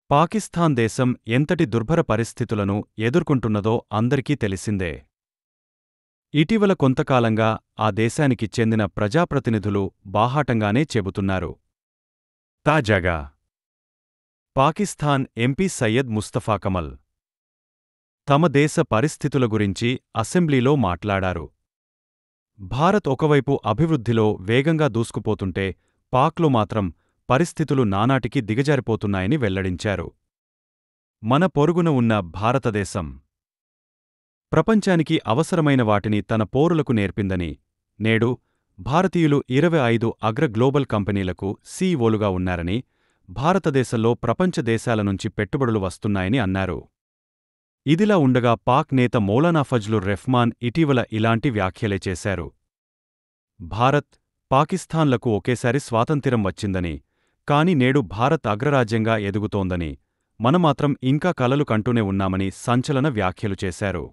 పాకిస్తాన్ దేశం ఎంతటి దుర్భర పరిస్థితులను ఎదుర్కొంటున్నదో అందరికీ తెలిసిందే. ఇటీవల కొంతకాలంగా ఆ దేశానికి చెందిన ప్రజాప్రతినిధులు బాహాటంగానే చెబుతున్నారు. తాజాగా పాకిస్తాన్ ఎంపీ సయ్యద్ ముస్తఫా కమల్ తమ దేశ పరిస్థితుల గురించి అసెంబ్లీలో మాట్లాడారు. భారత్ ఒకవైపు అభివృద్ధిలో వేగంగా దూసుకుపోతుంటే పాక్లో మాత్రం పరిస్థితులు నానాటికి దిగజారిపోతున్నాయని వెల్లడించారు. మన పొరుగున ఉన్న భారతదేశం ప్రపంచానికి అవసరమైన వాటిని తన పౌరులకు నేర్పిందని, నేడు భారతీయులు 25 అగ్ర గ్లోబల్ కంపెనీలకు సీఈఓలుగా ఉన్నారని, భారతదేశంలో ప్రపంచ దేశాల నుంచి పెట్టుబడులు వస్తున్నాయని అన్నారు. ఇదిలా ఉండగా పాక్ నేత మౌలానా ఫజ్లుర్ రెహ్మాన్ ఇటీవల ఇలాంటి వ్యాఖ్యలే చేశారు. భారత్, పాకిస్తాన్లకు ఒకేసారి స్వాతంత్ర్యం వచ్చిందని, కాని నేడు భారత్ అగ్రరాజ్యంగా ఎదుగుతోందని, మనమాత్రం ఇంకా కలలు కంటూనే ఉన్నామని సంచలన వ్యాఖ్యలు చేశారు.